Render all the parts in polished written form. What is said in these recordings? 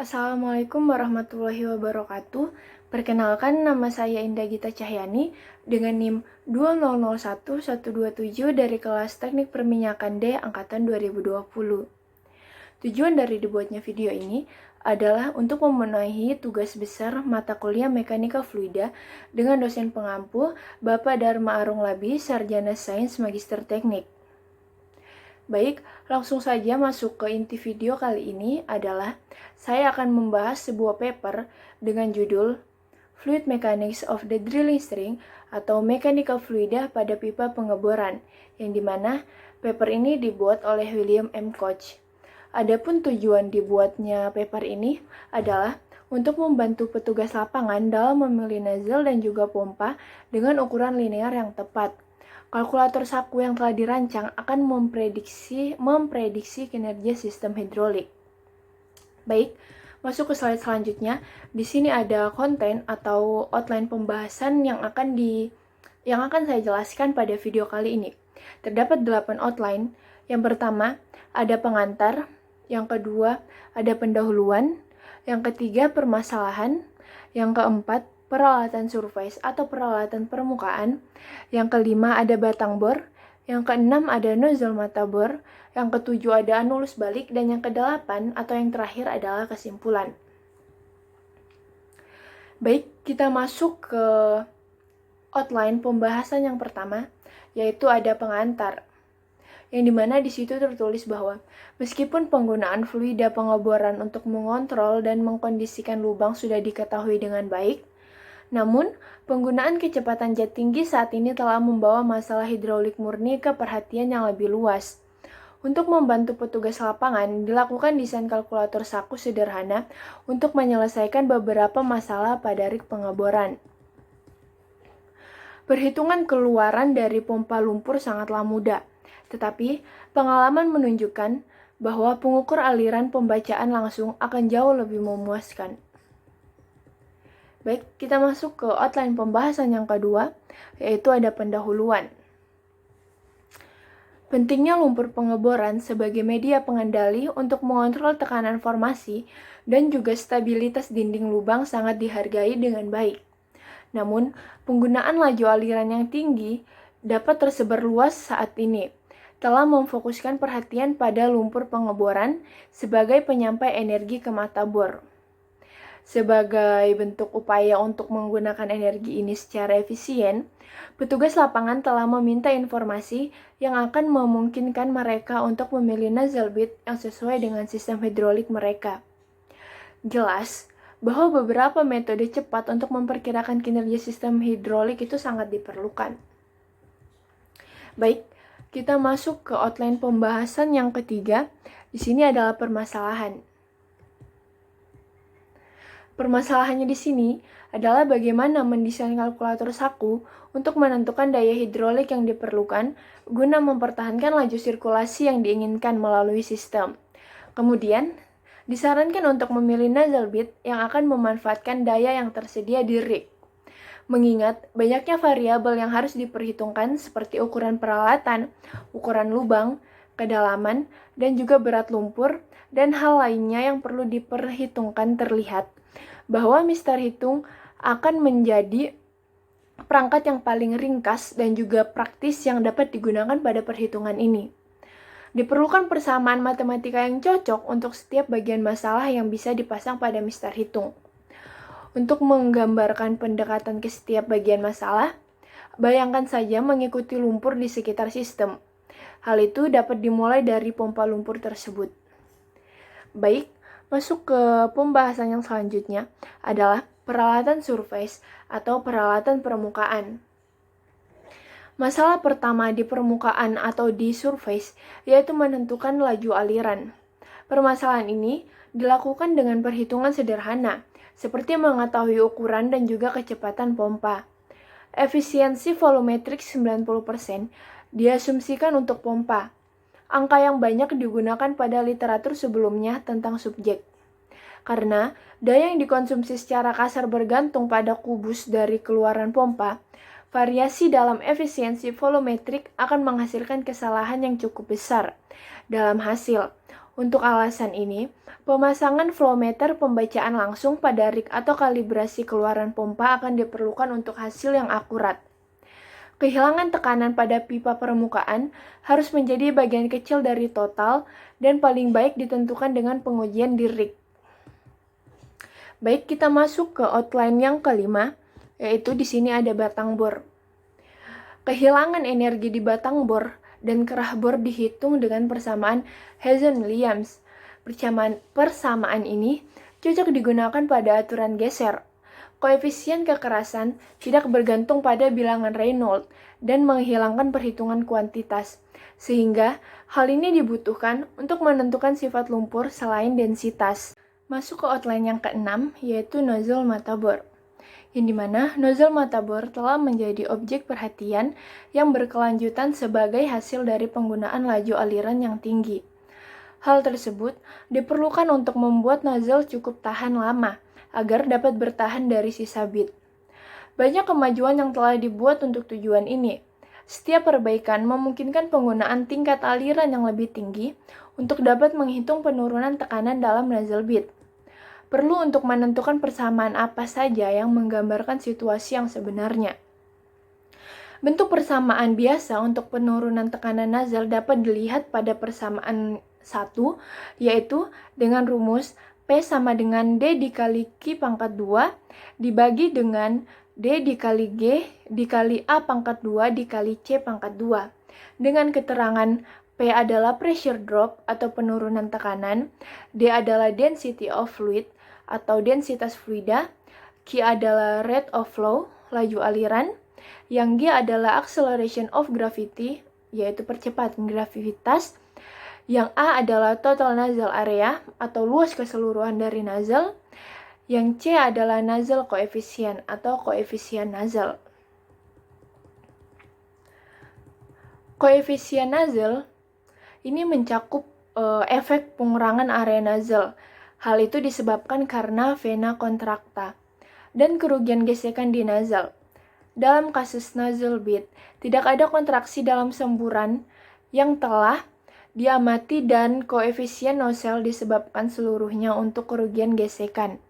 Assalamualaikum warahmatullahi wabarakatuh. Perkenalkan, nama saya Indah Gita Cahyani dengan NIM 2001127 dari kelas Teknik Perminyakan D angkatan 2020. Tujuan dari dibuatnya video ini adalah untuk memenuhi tugas besar mata kuliah Mekanika Fluida dengan dosen pengampu Bapak Dharma Arung Labi, Sarjana Sains Magister Teknik. Baik, langsung saja masuk ke inti video kali ini adalah saya akan membahas sebuah paper dengan judul Fluid Mechanics of the Drilling String atau Mekanika Fluida pada pipa pengeboran, yang dimana paper ini dibuat oleh William M. Koch. Adapun tujuan dibuatnya paper ini adalah untuk membantu petugas lapangan dalam memilih nozzle dan juga pompa dengan ukuran linear yang tepat. Kalkulator saku yang telah dirancang akan memprediksi kinerja sistem hidrolik. Baik, masuk ke slide selanjutnya. Di sini ada konten atau outline pembahasan yang akan saya jelaskan pada video kali ini. Terdapat 8 outline. Yang pertama, ada pengantar. Yang kedua, ada pendahuluan. Yang ketiga, permasalahan. Yang keempat, peralatan surface atau peralatan permukaan. Yang kelima ada batang bor. Yang keenam ada nozzle mata bor. Yang ketujuh ada anulus balik. Dan yang kedelapan atau yang terakhir adalah kesimpulan. Baik, kita masuk ke outline pembahasan yang pertama, yaitu ada pengantar. Yang dimana di situ tertulis bahwa meskipun penggunaan fluida pengeboran untuk mengontrol dan mengkondisikan lubang sudah diketahui dengan baik, namun, penggunaan kecepatan jet tinggi saat ini telah membawa masalah hidrolik murni ke perhatian yang lebih luas. Untuk membantu petugas lapangan, dilakukan desain kalkulator saku sederhana untuk menyelesaikan beberapa masalah pada rig pengeboran. Perhitungan keluaran dari pompa lumpur sangatlah mudah, tetapi pengalaman menunjukkan bahwa pengukur aliran pembacaan langsung akan jauh lebih memuaskan. Baik, kita masuk ke outline pembahasan yang kedua, yaitu ada pendahuluan. Pentingnya lumpur pengeboran sebagai media pengendali untuk mengontrol tekanan formasi dan juga stabilitas dinding lubang sangat dihargai dengan baik. Namun, penggunaan laju aliran yang tinggi dapat tersebar luas saat ini, telah memfokuskan perhatian pada lumpur pengeboran sebagai penyampai energi ke mata bor. Sebagai bentuk upaya untuk menggunakan energi ini secara efisien, petugas lapangan telah meminta informasi yang akan memungkinkan mereka untuk memilih nozzle bit yang sesuai dengan sistem hidrolik mereka. Jelas bahwa beberapa metode cepat untuk memperkirakan kinerja sistem hidrolik itu sangat diperlukan. Baik, kita masuk ke outline pembahasan yang ketiga. Di sini adalah permasalahan. Permasalahannya di sini adalah bagaimana mendesain kalkulator saku untuk menentukan daya hidrolik yang diperlukan guna mempertahankan laju sirkulasi yang diinginkan melalui sistem. Kemudian, disarankan untuk memilih nozzle bit yang akan memanfaatkan daya yang tersedia di rig. Mengingat banyaknya variabel yang harus diperhitungkan seperti ukuran peralatan, ukuran lubang, kedalaman, dan juga berat lumpur, dan hal lainnya yang perlu diperhitungkan terlihat bahwa Mister Hitung akan menjadi perangkat yang paling ringkas dan juga praktis yang dapat digunakan pada perhitungan ini. Diperlukan persamaan matematika yang cocok untuk setiap bagian masalah yang bisa dipasang pada Mister Hitung. Untuk menggambarkan pendekatan ke setiap bagian masalah, bayangkan saja mengikuti lumpur di sekitar sistem. Hal itu dapat dimulai dari pompa lumpur tersebut. Baik, masuk ke pembahasan yang selanjutnya adalah peralatan surface atau peralatan permukaan. Masalah pertama di permukaan atau di surface yaitu menentukan laju aliran. Permasalahan ini dilakukan dengan perhitungan sederhana, seperti mengetahui ukuran dan juga kecepatan pompa. Efisiensi volumetrik 90% diasumsikan untuk pompa. Angka yang banyak digunakan pada literatur sebelumnya tentang subjek. Karena daya yang dikonsumsi secara kasar bergantung pada kubus dari keluaran pompa, variasi dalam efisiensi volumetrik akan menghasilkan kesalahan yang cukup besar dalam hasil. Untuk alasan ini, pemasangan flow meter pembacaan langsung pada rig atau kalibrasi keluaran pompa akan diperlukan untuk hasil yang akurat. Kehilangan tekanan pada pipa permukaan harus menjadi bagian kecil dari total dan paling baik ditentukan dengan pengujian di rig. Baik, kita masuk ke outline yang kelima, yaitu di sini ada batang bor. Kehilangan energi di batang bor dan kerah bor dihitung dengan persamaan Hazen-Williams. Persamaan ini cocok digunakan pada aturan geser. Koefisien kekerasan tidak bergantung pada bilangan Reynolds dan menghilangkan perhitungan kuantitas, sehingga hal ini dibutuhkan untuk menentukan sifat lumpur selain densitas. Masuk ke outline yang keenam, yaitu nozzle mata bor, yang dimana nozzle mata bor telah menjadi objek perhatian yang berkelanjutan sebagai hasil dari penggunaan laju aliran yang tinggi. Hal tersebut diperlukan untuk membuat nozzle cukup tahan lama, agar dapat bertahan dari sisa bit. Banyak kemajuan yang telah dibuat untuk tujuan ini. Setiap perbaikan memungkinkan penggunaan tingkat aliran yang lebih tinggi untuk dapat menghitung penurunan tekanan dalam nozzle bit. Perlu untuk menentukan persamaan apa saja yang menggambarkan situasi yang sebenarnya. Bentuk persamaan biasa untuk penurunan tekanan nozzle dapat dilihat pada persamaan 1, yaitu dengan rumus P sama dengan D dikali Q pangkat 2 dibagi dengan D dikali G dikali A pangkat 2 dikali C pangkat 2. Dengan keterangan P adalah pressure drop atau penurunan tekanan, D adalah density of fluid atau densitas fluida, Q adalah rate of flow, laju aliran, yang G adalah acceleration of gravity, yaitu percepatan gravitas, yang A adalah total nozzle area atau luas keseluruhan dari nozzle, yang C adalah nozzle coefficient atau koefisien nozzle. Koefisien nozzle ini mencakup efek pengurangan area nozzle. Hal itu disebabkan karena vena contracta dan kerugian gesekan di nozzle. Dalam kasus nozzle bit, tidak ada kontraksi dalam semburan yang telah diamati dan koefisien nozzle disebabkan seluruhnya untuk kerugian gesekan.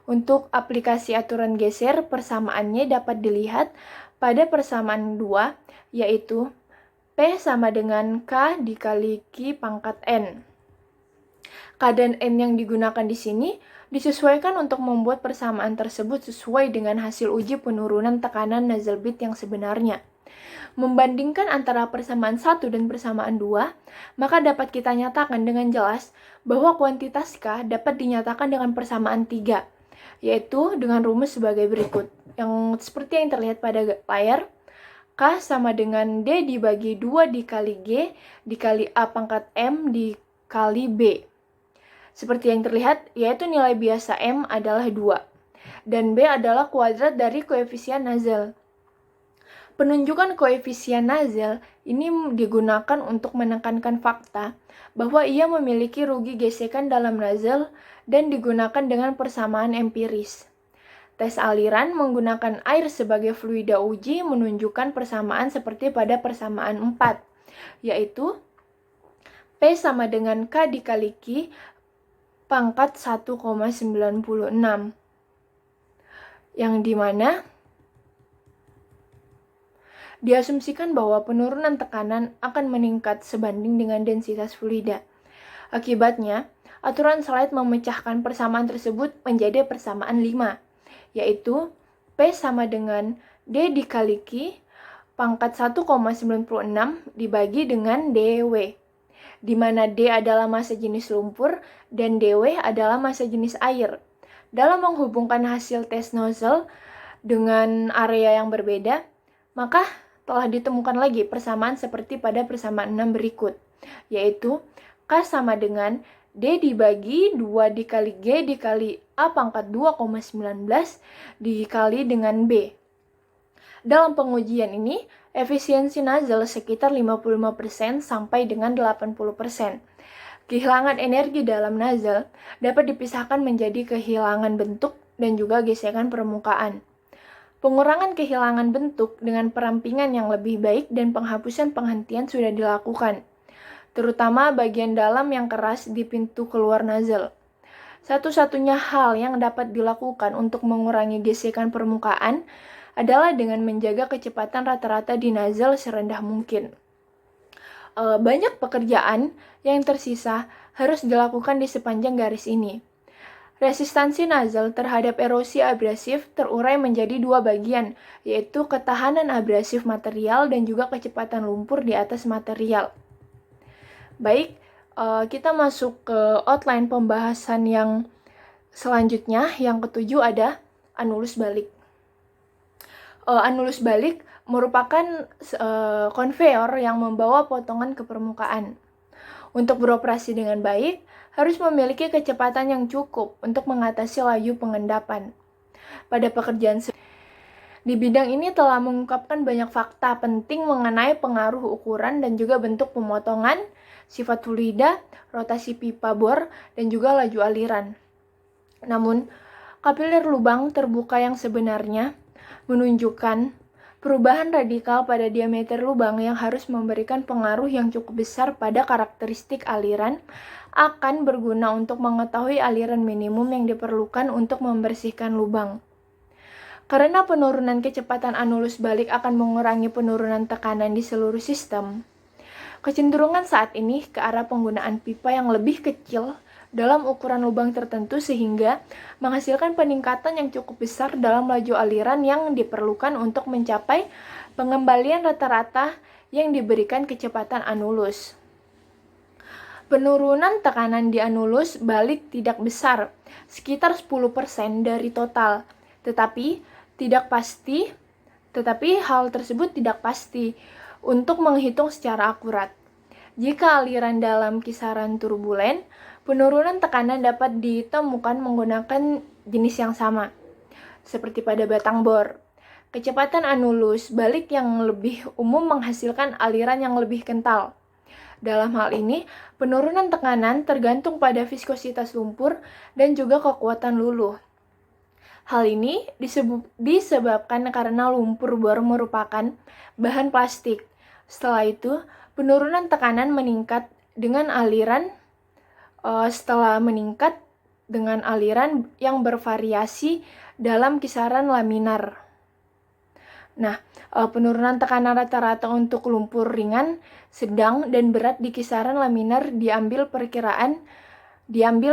Untuk aplikasi aturan geser, persamaannya dapat dilihat pada persamaan 2, yaitu P sama dengan K dikali Q pangkat N. K dan N yang digunakan di sini disesuaikan untuk membuat persamaan tersebut sesuai dengan hasil uji penurunan tekanan nozzle bit yang sebenarnya. Membandingkan antara persamaan 1 dan persamaan 2, maka dapat kita nyatakan dengan jelas bahwa kuantitas K dapat dinyatakan dengan persamaan 3, yaitu dengan rumus sebagai berikut. Yang seperti yang terlihat pada layar, K sama dengan D dibagi 2 dikali G dikali A pangkat M dikali B. Seperti yang terlihat, yaitu nilai biasa M adalah 2, dan B adalah kuadrat dari koefisien nozzle. Penunjukan koefisien nozzle ini digunakan untuk menekankan fakta bahwa ia memiliki rugi gesekan dalam nozzle dan digunakan dengan persamaan empiris. Tes aliran menggunakan air sebagai fluida uji menunjukkan persamaan seperti pada persamaan 4, yaitu P sama dengan K dikali Q pangkat 1,96, yang dimana diasumsikan bahwa penurunan tekanan akan meningkat sebanding dengan densitas fluida. Akibatnya, aturan slide memecahkan persamaan tersebut menjadi persamaan 5, yaitu P sama dengan D dikali Q pangkat 1,96 dibagi dengan dW, di mana D adalah massa jenis lumpur dan dW adalah massa jenis air. Dalam menghubungkan hasil tes nozzle dengan area yang berbeda, maka telah ditemukan lagi persamaan seperti pada persamaan 6 berikut, yaitu K sama dengan D dibagi 2 dikali G dikali A pangkat 2,19 dikali dengan B. Dalam pengujian ini, efisiensi nozzle sekitar 55% sampai dengan 80%. Kehilangan energi dalam nozzle dapat dipisahkan menjadi kehilangan bentuk dan juga gesekan permukaan. Pengurangan kehilangan bentuk dengan perampingan yang lebih baik dan penghapusan penghentian sudah dilakukan. terutama bagian dalam yang keras di pintu keluar nozzle. Satu-satunya hal yang dapat dilakukan untuk mengurangi gesekan permukaan adalah dengan menjaga kecepatan rata-rata di nozzle serendah mungkin. Banyak pekerjaan yang tersisa harus dilakukan di sepanjang garis ini. Resistansi nozzle terhadap erosi abrasif terurai menjadi dua bagian, yaitu ketahanan abrasif material dan juga kecepatan lumpur di atas material. Baik, kita masuk ke outline pembahasan yang selanjutnya. Yang ketujuh ada anulus balik. Anulus balik merupakan konveyor yang membawa potongan ke permukaan. Untuk beroperasi dengan baik, harus memiliki kecepatan yang cukup untuk mengatasi laju pengendapan. Pada pekerjaan di bidang ini telah mengungkapkan banyak fakta penting mengenai pengaruh ukuran dan juga bentuk pemotongan, sifat fluida, rotasi pipa bor, dan juga laju aliran. Namun, kapiler lubang terbuka yang sebenarnya menunjukkan perubahan radikal pada diameter lubang yang harus memberikan pengaruh yang cukup besar pada karakteristik aliran, akan berguna untuk mengetahui aliran minimum yang diperlukan untuk membersihkan lubang. Karena penurunan kecepatan anulus balik akan mengurangi penurunan tekanan di seluruh sistem, kecenderungan saat ini ke arah penggunaan pipa yang lebih kecil dalam ukuran lubang tertentu sehingga menghasilkan peningkatan yang cukup besar dalam laju aliran yang diperlukan untuk mencapai pengembalian rata-rata yang diberikan kecepatan anulus. Penurunan tekanan di anulus balik tidak besar, sekitar 10% dari total, tetapi hal tersebut tidak pasti untuk menghitung secara akurat. Jika aliran dalam kisaran turbulen, penurunan tekanan dapat ditemukan menggunakan jenis yang sama, seperti pada batang bor. Kecepatan anulus balik yang lebih umum menghasilkan aliran yang lebih kental. Dalam hal ini, penurunan tekanan tergantung pada viskositas lumpur dan juga kekuatan luluh. Hal ini disebabkan karena lumpur bor merupakan bahan plastik. Setelah itu, penurunan tekanan meningkat dengan aliran yang bervariasi dalam kisaran laminar. Nah, penurunan tekanan rata-rata untuk lumpur ringan, sedang, dan berat di kisaran laminar diambil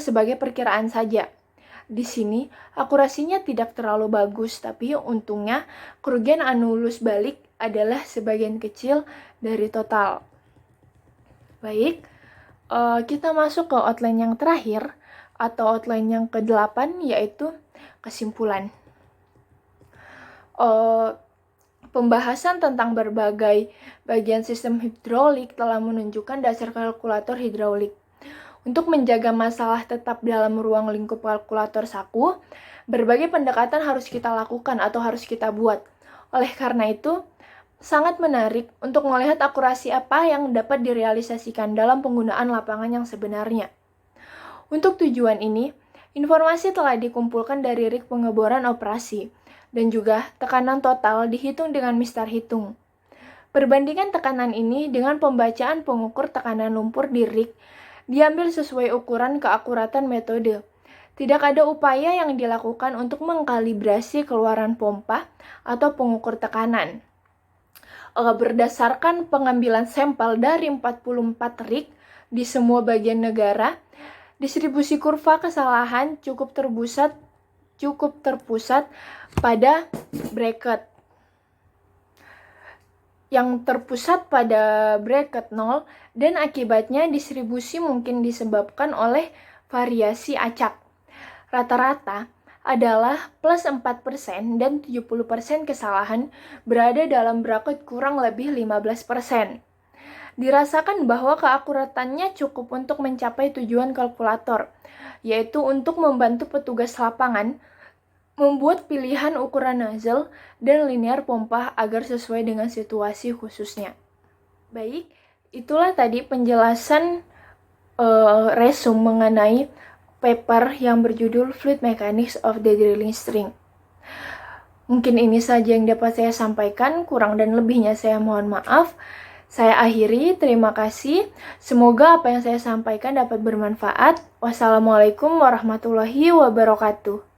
sebagai perkiraan saja. Di sini, akurasinya tidak terlalu bagus, tapi untungnya kerugian anulus balik adalah sebagian kecil dari total. Baik, kita masuk ke outline yang terakhir atau outline yang ke-8, yaitu kesimpulan. Pembahasan tentang berbagai bagian sistem hidrolik telah menunjukkan dasar kalkulator hidrolik. Untuk menjaga masalah tetap dalam ruang lingkup kalkulator saku, berbagai pendekatan harus kita lakukan atau harus kita buat. Oleh karena itu, sangat menarik untuk melihat akurasi apa yang dapat direalisasikan dalam penggunaan lapangan yang sebenarnya. Untuk tujuan ini, informasi telah dikumpulkan dari rig pengeboran operasi, dan juga tekanan total dihitung dengan mistar hitung. Perbandingan tekanan ini dengan pembacaan pengukur tekanan lumpur di rig diambil sesuai ukuran keakuratan metode. Tidak ada upaya yang dilakukan untuk mengkalibrasi keluaran pompa atau pengukur tekanan. Berdasarkan pengambilan sampel dari 44 rig di semua bagian negara, distribusi kurva kesalahan cukup terpusat pada bracket. Yang terpusat pada bracket 0 dan akibatnya distribusi mungkin disebabkan oleh variasi acak. Rata-rata adalah plus 4% dan 70% kesalahan berada dalam bracket kurang lebih 15%. Dirasakan bahwa keakuratannya cukup untuk mencapai tujuan kalkulator, yaitu untuk membantu petugas lapangan membuat pilihan ukuran nozzle dan linear pompa agar sesuai dengan situasi khususnya. Baik, itulah tadi penjelasan resume mengenai paper yang berjudul Fluid Mechanics of the Drilling String. Mungkin ini saja yang dapat saya sampaikan, kurang dan lebihnya saya mohon maaf. Saya akhiri, terima kasih. Semoga apa yang saya sampaikan dapat bermanfaat. Wassalamualaikum warahmatullahi wabarakatuh.